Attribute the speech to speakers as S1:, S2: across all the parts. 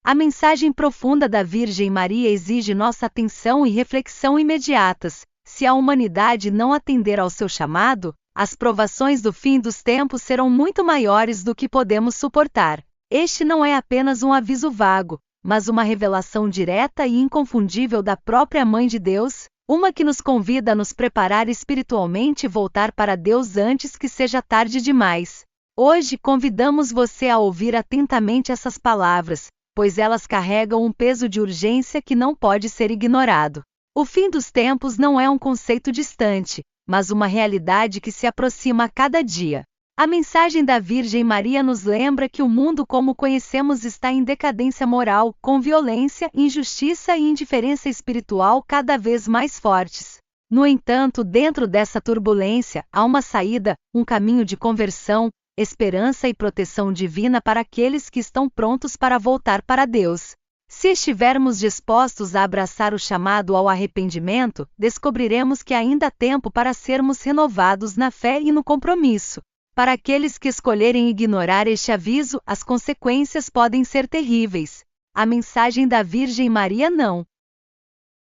S1: A mensagem profunda da Virgem Maria exige nossa atenção e reflexão imediatas. Se a humanidade não atender ao seu chamado, as provações do fim dos tempos serão muito maiores do que podemos suportar. Este não é apenas um aviso vago, mas uma revelação direta e inconfundível da própria Mãe de Deus, uma que nos convida a nos preparar espiritualmente e voltar para Deus antes que seja tarde demais. Hoje convidamos você a ouvir atentamente essas palavras, pois elas carregam um peso de urgência que não pode ser ignorado. O fim dos tempos não é um conceito distante, mas uma realidade que se aproxima a cada dia. A mensagem da Virgem Maria nos lembra que o mundo como conhecemos está em decadência moral, com violência, injustiça e indiferença espiritual cada vez mais fortes. No entanto, dentro dessa turbulência, há uma saída, um caminho de conversão, esperança e proteção divina para aqueles que estão prontos para voltar para Deus. Se estivermos dispostos a abraçar o chamado ao arrependimento, descobriremos que ainda há tempo para sermos renovados na fé e no compromisso. Para aqueles que escolherem ignorar este aviso, as consequências podem ser terríveis. A mensagem da Virgem Maria não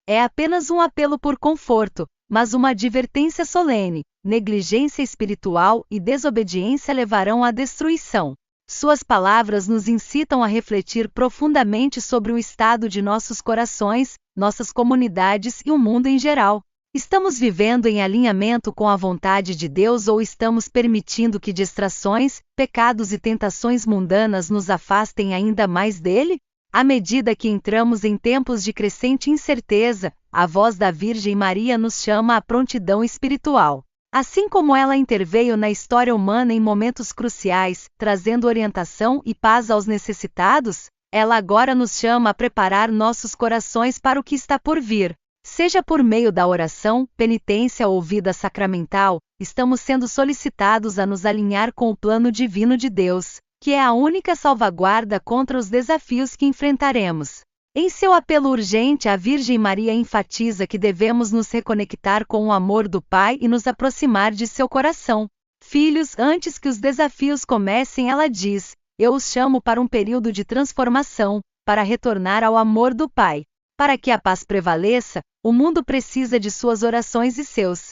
S1: é apenas um apelo por conforto, mas uma advertência solene. Negligência espiritual e desobediência levarão à destruição. Suas palavras nos incitam a refletir profundamente sobre o estado de nossos corações, nossas comunidades e o mundo em geral. Estamos vivendo em alinhamento com a vontade de Deus ou estamos permitindo que distrações, pecados e tentações mundanas nos afastem ainda mais dele? À medida que entramos em tempos de crescente incerteza, a voz da Virgem Maria nos chama à prontidão espiritual. Assim como ela interveio na história humana em momentos cruciais, trazendo orientação e paz aos necessitados, ela agora nos chama a preparar nossos corações para o que está por vir. Seja por meio da oração, penitência ou vida sacramental, estamos sendo solicitados a nos alinhar com o plano divino de Deus, que é a única salvaguarda contra os desafios que enfrentaremos. Em seu apelo urgente, a Virgem Maria enfatiza que devemos nos reconectar com o amor do Pai e nos aproximar de seu coração. Filhos, antes que os desafios comecem, ela diz: eu os chamo para um período de transformação, para retornar ao amor do Pai. Para que a paz prevaleça, o mundo precisa de suas orações e seus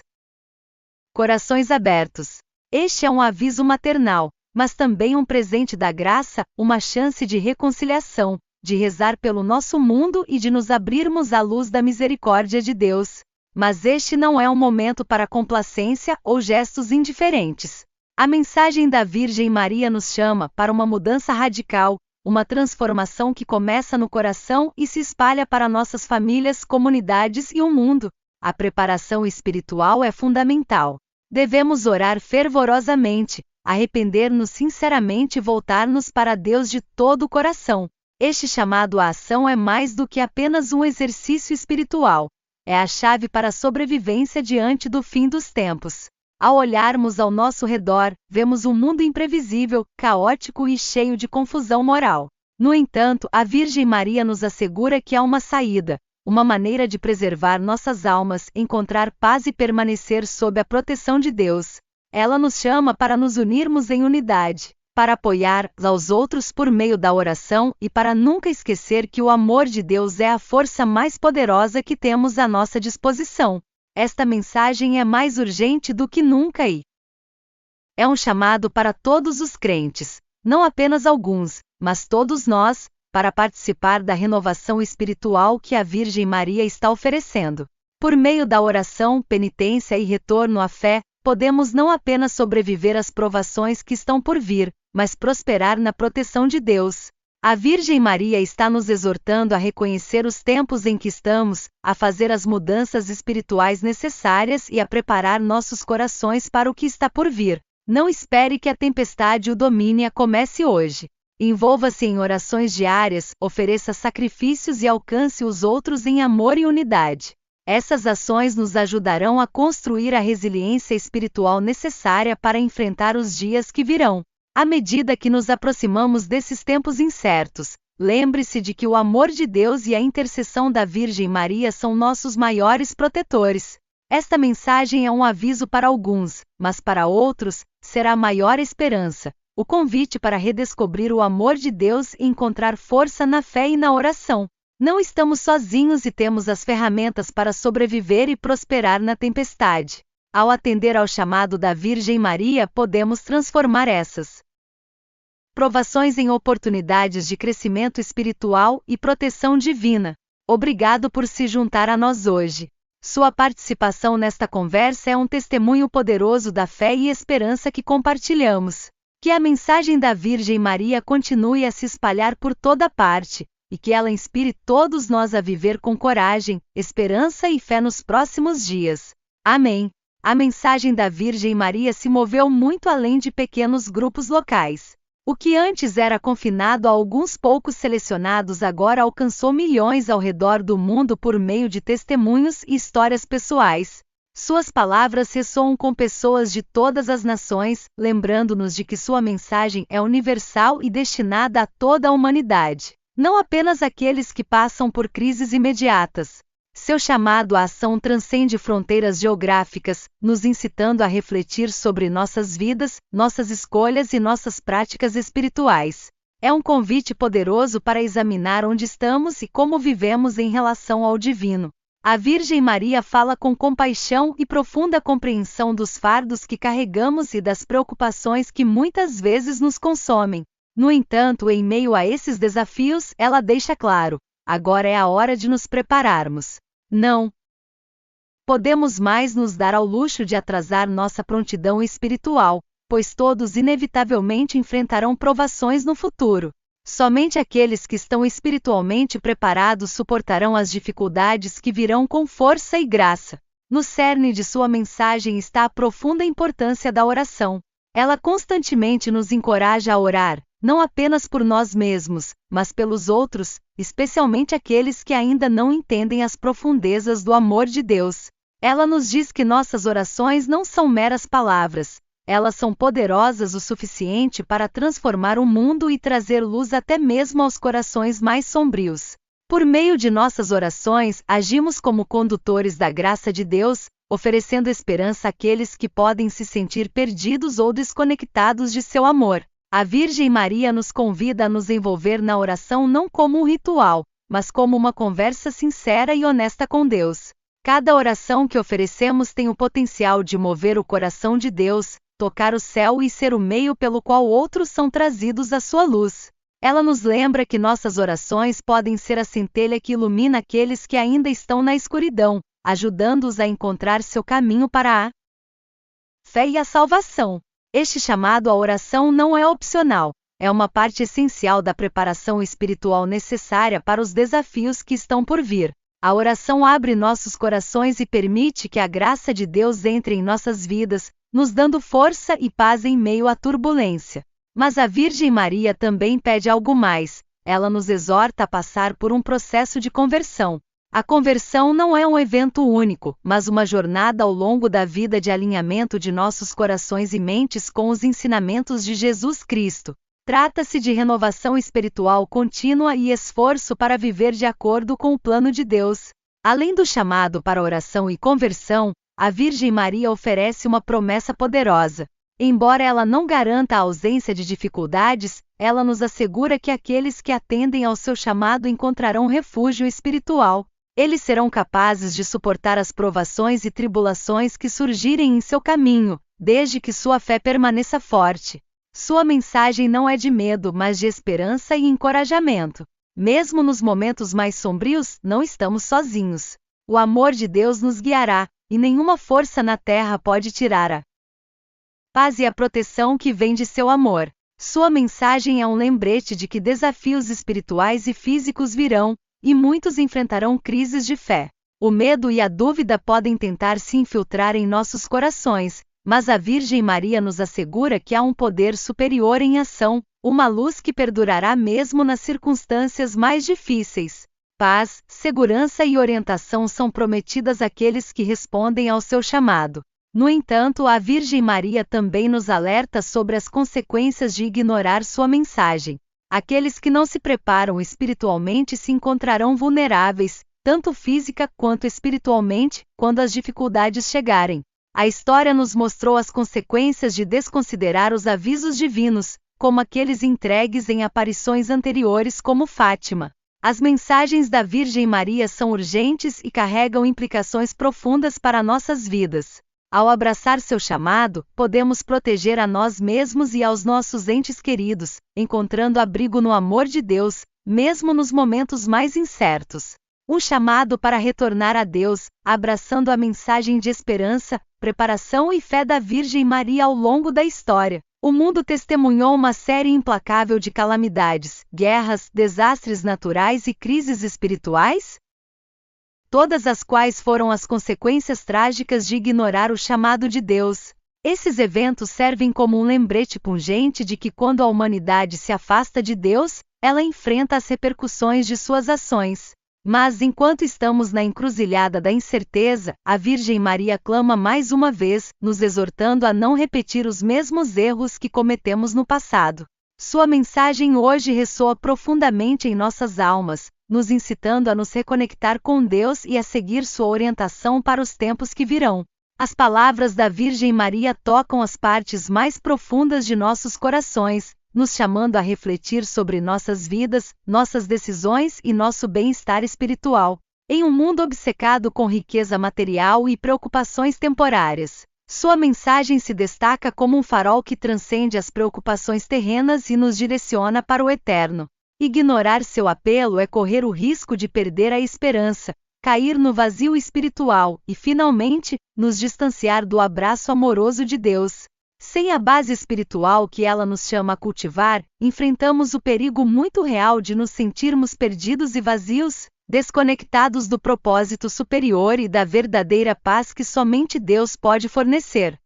S1: corações abertos. Este é um aviso maternal, mas também um presente da graça, uma chance de reconciliação, de rezar pelo nosso mundo e de nos abrirmos à luz da misericórdia de Deus. Mas este não é um momento para complacência ou gestos indiferentes. A mensagem da Virgem Maria nos chama para uma mudança radical, uma transformação que começa no coração e se espalha para nossas famílias, comunidades e o mundo. A preparação espiritual é fundamental. Devemos orar fervorosamente, arrepender-nos sinceramente e voltar-nos para Deus de todo o coração. Este chamado à ação é mais do que apenas um exercício espiritual. É a chave para a sobrevivência diante do fim dos tempos. Ao olharmos ao nosso redor, vemos um mundo imprevisível, caótico e cheio de confusão moral. No entanto, a Virgem Maria nos assegura que há uma saída, uma maneira de preservar nossas almas, encontrar paz e permanecer sob a proteção de Deus. Ela nos chama para nos unirmos em unidade, para apoiar aos outros por meio da oração e para nunca esquecer que o amor de Deus é a força mais poderosa que temos à nossa disposição. Esta mensagem é mais urgente do que nunca e é um chamado para todos os crentes, não apenas alguns, mas todos nós, para participar da renovação espiritual que a Virgem Maria está oferecendo. Por meio da oração, penitência e retorno à fé, podemos não apenas sobreviver às provações que estão por vir, mas prosperar na proteção de Deus. A Virgem Maria está nos exortando a reconhecer os tempos em que estamos, a fazer as mudanças espirituais necessárias e a preparar nossos corações para o que está por vir. Não espere que a tempestade o domine e comece hoje. Envolva-se em orações diárias, ofereça sacrifícios e alcance os outros em amor e unidade. Essas ações nos ajudarão a construir a resiliência espiritual necessária para enfrentar os dias que virão. À medida que nos aproximamos desses tempos incertos, lembre-se de que o amor de Deus e a intercessão da Virgem Maria são nossos maiores protetores. Esta mensagem é um aviso para alguns, mas para outros, será a maior esperança. o convite para redescobrir o amor de Deus e encontrar força na fé e na oração. Não estamos sozinhos e temos as ferramentas para sobreviver e prosperar na tempestade. Ao atender ao chamado da Virgem Maria, podemos transformar essas provações em oportunidades de crescimento espiritual e proteção divina. Obrigado por se juntar a nós hoje. Sua participação nesta conversa é um testemunho poderoso da fé e esperança que compartilhamos. Que a mensagem da Virgem Maria continue a se espalhar por toda parte, e que ela inspire todos nós a viver com coragem, esperança e fé nos próximos dias. Amém. A mensagem da Virgem Maria se moveu muito além de pequenos grupos locais. O que antes era confinado a alguns poucos selecionados agora alcançou milhões ao redor do mundo por meio de testemunhos e histórias pessoais. Suas palavras ressoam com pessoas de todas as nações, lembrando-nos de que sua mensagem é universal e destinada a toda a humanidade, não apenas àqueles que passam por crises imediatas. Seu chamado à ação transcende fronteiras geográficas, nos incitando a refletir sobre nossas vidas, nossas escolhas e nossas práticas espirituais. É um convite poderoso para examinar onde estamos e como vivemos em relação ao divino. A Virgem Maria fala com compaixão e profunda compreensão dos fardos que carregamos e das preocupações que muitas vezes nos consomem. No entanto, em meio a esses desafios, ela deixa claro: agora é a hora de nos prepararmos. Não podemos mais nos dar ao luxo de atrasar nossa prontidão espiritual, pois todos inevitavelmente enfrentarão provações no futuro. Somente aqueles que estão espiritualmente preparados suportarão as dificuldades que virão com força e graça. No cerne de sua mensagem está a profunda importância da oração. Ela constantemente nos encoraja a orar, não apenas por nós mesmos, mas pelos outros, especialmente aqueles que ainda não entendem as profundezas do amor de Deus. Ela nos diz que nossas orações não são meras palavras, elas são poderosas o suficiente para transformar o mundo e trazer luz até mesmo aos corações mais sombrios. Por meio de nossas orações, agimos como condutores da graça de Deus, oferecendo esperança àqueles que podem se sentir perdidos ou desconectados de seu amor. A Virgem Maria nos convida a nos envolver na oração não como um ritual, mas como uma conversa sincera e honesta com Deus. Cada oração que oferecemos tem o potencial de mover o coração de Deus, tocar o céu e ser o meio pelo qual outros são trazidos à sua luz. Ela nos lembra que nossas orações podem ser a centelha que ilumina aqueles que ainda estão na escuridão, ajudando-os a encontrar seu caminho para a fé e a salvação. Este chamado à oração não é opcional, é uma parte essencial da preparação espiritual necessária para os desafios que estão por vir. A oração abre nossos corações e permite que a graça de Deus entre em nossas vidas, nos dando força e paz em meio à turbulência. Mas a Virgem Maria também pede algo mais. Ela nos exorta a passar por um processo de conversão. A conversão não é um evento único, mas uma jornada ao longo da vida de alinhamento de nossos corações e mentes com os ensinamentos de Jesus Cristo. Trata-se de renovação espiritual contínua e esforço para viver de acordo com o plano de Deus. Além do chamado para oração e conversão, a Virgem Maria oferece uma promessa poderosa. Embora ela não garanta a ausência de dificuldades, ela nos assegura que aqueles que atendem ao seu chamado encontrarão refúgio espiritual. Eles serão capazes de suportar as provações e tribulações que surgirem em seu caminho, desde que sua fé permaneça forte. Sua mensagem não é de medo, mas de esperança e encorajamento. Mesmo nos momentos mais sombrios, não estamos sozinhos. O amor de Deus nos guiará, e nenhuma força na terra pode tirar a paz e a proteção que vem de seu amor. Sua mensagem é um lembrete de que desafios espirituais e físicos virão, e muitos enfrentarão crises de fé. O medo e a dúvida podem tentar se infiltrar em nossos corações, mas a Virgem Maria nos assegura que há um poder superior em ação, uma luz que perdurará mesmo nas circunstâncias mais difíceis. Paz, segurança e orientação são prometidas àqueles que respondem ao seu chamado. No entanto, a Virgem Maria também nos alerta sobre as consequências de ignorar sua mensagem. Aqueles que não se preparam espiritualmente se encontrarão vulneráveis, tanto física quanto espiritualmente, quando as dificuldades chegarem. A história nos mostrou as consequências de desconsiderar os avisos divinos, como aqueles entregues em aparições anteriores como Fátima. As mensagens da Virgem Maria são urgentes e carregam implicações profundas para nossas vidas. Ao abraçar seu chamado, podemos proteger a nós mesmos e aos nossos entes queridos, encontrando abrigo no amor de Deus, mesmo nos momentos mais incertos. Um chamado para retornar a Deus, abraçando a mensagem de esperança, preparação e fé da Virgem Maria ao longo da história. O mundo testemunhou uma série implacável de calamidades, guerras, desastres naturais e crises espirituais, todas as quais foram as consequências trágicas de ignorar o chamado de Deus. Esses eventos servem como um lembrete pungente de que quando a humanidade se afasta de Deus, ela enfrenta as repercussões de suas ações. Mas enquanto estamos na encruzilhada da incerteza, a Virgem Maria clama mais uma vez, nos exortando a não repetir os mesmos erros que cometemos no passado. Sua mensagem hoje ressoa profundamente em nossas almas, nos incitando a nos reconectar com Deus e a seguir sua orientação para os tempos que virão. As palavras da Virgem Maria tocam as partes mais profundas de nossos corações, nos chamando a refletir sobre nossas vidas, nossas decisões e nosso bem-estar espiritual. Em um mundo obcecado com riqueza material e preocupações temporárias, sua mensagem se destaca como um farol que transcende as preocupações terrenas e nos direciona para o eterno. Ignorar seu apelo é correr o risco de perder a esperança, cair no vazio espiritual e, finalmente, nos distanciar do abraço amoroso de Deus. Sem a base espiritual que ela nos chama a cultivar, enfrentamos o perigo muito real de nos sentirmos perdidos e vazios, desconectados do propósito superior e da verdadeira paz que somente Deus pode fornecer.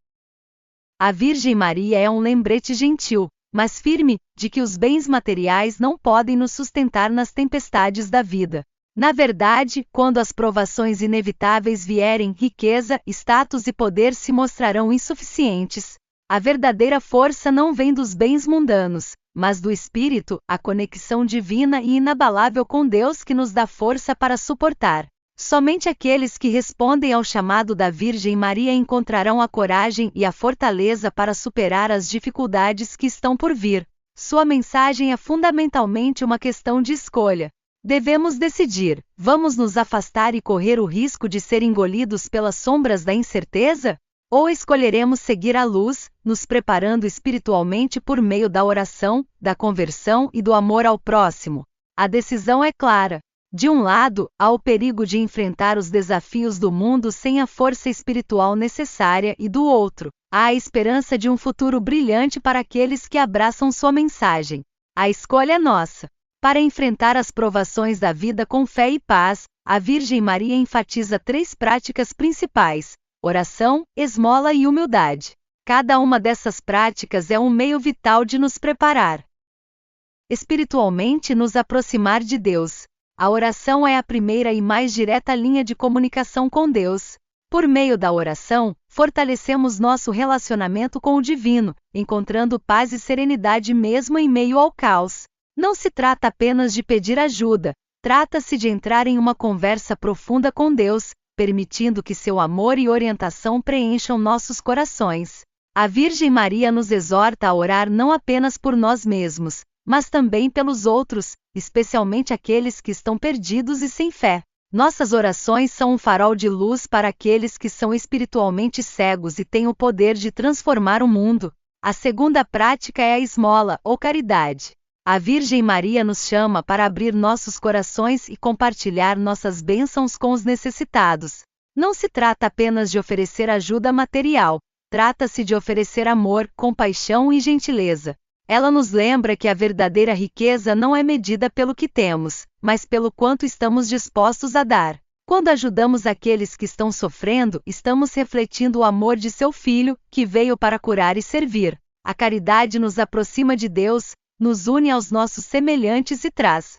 S1: A Virgem Maria é um lembrete gentil, mas firme, de que os bens materiais não podem nos sustentar nas tempestades da vida. Na verdade, quando as provações inevitáveis vierem, riqueza, status e poder se mostrarão insuficientes. A verdadeira força não vem dos bens mundanos, mas do Espírito, a conexão divina e inabalável com Deus que nos dá força para suportar. Somente aqueles que respondem ao chamado da Virgem Maria encontrarão a coragem e a fortaleza para superar as dificuldades que estão por vir. Sua mensagem é fundamentalmente uma questão de escolha. Devemos decidir: vamos nos afastar e correr o risco de ser engolidos pelas sombras da incerteza? Ou escolheremos seguir a luz, nos preparando espiritualmente por meio da oração, da conversão e do amor ao próximo? A decisão é clara. De um lado, há o perigo de enfrentar os desafios do mundo sem a força espiritual necessária e do outro, há a esperança de um futuro brilhante para aqueles que abraçam sua mensagem. A escolha é nossa. Para enfrentar as provações da vida com fé e paz, a Virgem Maria enfatiza 3 práticas principais: oração, esmola e humildade. Cada uma dessas práticas é um meio vital de nos preparar espiritualmente e nos aproximar de Deus. A oração é a primeira e mais direta linha de comunicação com Deus. Por meio da oração, fortalecemos nosso relacionamento com o divino, encontrando paz e serenidade mesmo em meio ao caos. Não se trata apenas de pedir ajuda, trata-se de entrar em uma conversa profunda com Deus, permitindo que seu amor e orientação preencham nossos corações. A Virgem Maria nos exorta a orar não apenas por nós mesmos, mas também pelos outros, especialmente aqueles que estão perdidos e sem fé. Nossas orações são um farol de luz para aqueles que são espiritualmente cegos e têm o poder de transformar o mundo. A segunda prática é a esmola, ou caridade. A Virgem Maria nos chama para abrir nossos corações e compartilhar nossas bênçãos com os necessitados. Não se trata apenas de oferecer ajuda material, trata-se de oferecer amor, compaixão e gentileza. Ela nos lembra que a verdadeira riqueza não é medida pelo que temos, mas pelo quanto estamos dispostos a dar. Quando ajudamos aqueles que estão sofrendo, estamos refletindo o amor de seu Filho, que veio para curar e servir. A caridade nos aproxima de Deus, nos une aos nossos semelhantes e traz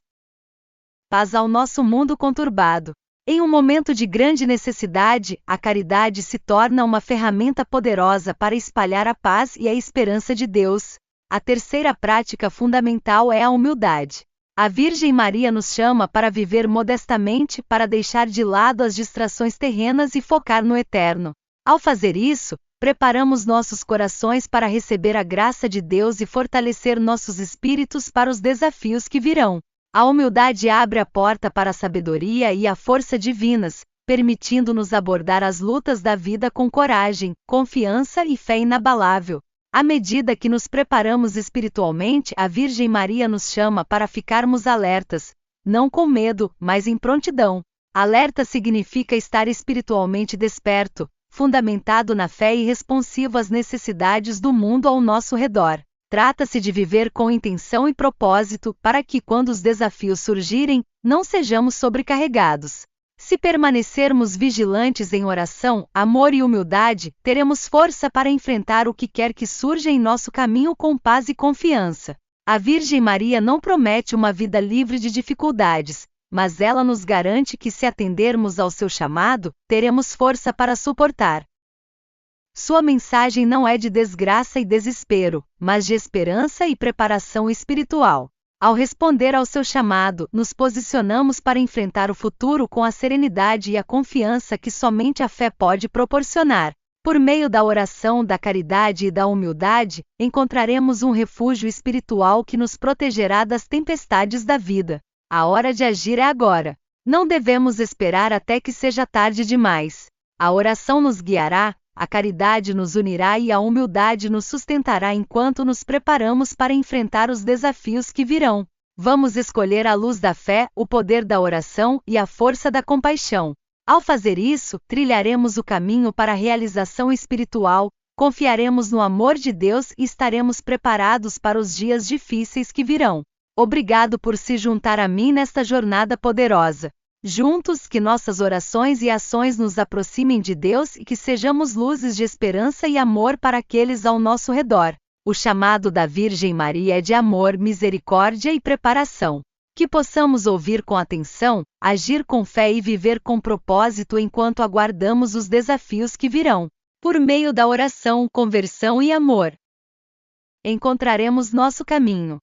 S1: paz ao nosso mundo conturbado. Em um momento de grande necessidade, a caridade se torna uma ferramenta poderosa para espalhar a paz e a esperança de Deus. A terceira prática fundamental é a humildade. A Virgem Maria nos chama para viver modestamente, para deixar de lado as distrações terrenas e focar no eterno. Ao fazer isso, preparamos nossos corações para receber a graça de Deus e fortalecer nossos espíritos para os desafios que virão. A humildade abre a porta para a sabedoria e a força divinas, permitindo-nos abordar as lutas da vida com coragem, confiança e fé inabalável. À medida que nos preparamos espiritualmente, a Virgem Maria nos chama para ficarmos alertas, não com medo, mas em prontidão. Alerta significa estar espiritualmente desperto, fundamentado na fé e responsivo às necessidades do mundo ao nosso redor. Trata-se de viver com intenção e propósito, para que, quando os desafios surgirem, não sejamos sobrecarregados. Se permanecermos vigilantes em oração, amor e humildade, teremos força para enfrentar o que quer que surja em nosso caminho com paz e confiança. A Virgem Maria não promete uma vida livre de dificuldades, mas ela nos garante que, se atendermos ao seu chamado, teremos força para suportar. Sua mensagem não é de desgraça e desespero, mas de esperança e preparação espiritual. Ao responder ao seu chamado, nos posicionamos para enfrentar o futuro com a serenidade e a confiança que somente a fé pode proporcionar. Por meio da oração, da caridade e da humildade, encontraremos um refúgio espiritual que nos protegerá das tempestades da vida. A hora de agir é agora. Não devemos esperar até que seja tarde demais. A oração nos guiará, a caridade nos unirá e a humildade nos sustentará enquanto nos preparamos para enfrentar os desafios que virão. Vamos escolher a luz da fé, o poder da oração e a força da compaixão. Ao fazer isso, trilharemos o caminho para a realização espiritual, confiaremos no amor de Deus e estaremos preparados para os dias difíceis que virão. Obrigado por se juntar a mim nesta jornada poderosa. Juntos, que nossas orações e ações nos aproximem de Deus e que sejamos luzes de esperança e amor para aqueles ao nosso redor. O chamado da Virgem Maria é de amor, misericórdia e preparação. Que possamos ouvir com atenção, agir com fé e viver com propósito enquanto aguardamos os desafios que virão. Por meio da oração, conversão e amor, encontraremos nosso caminho.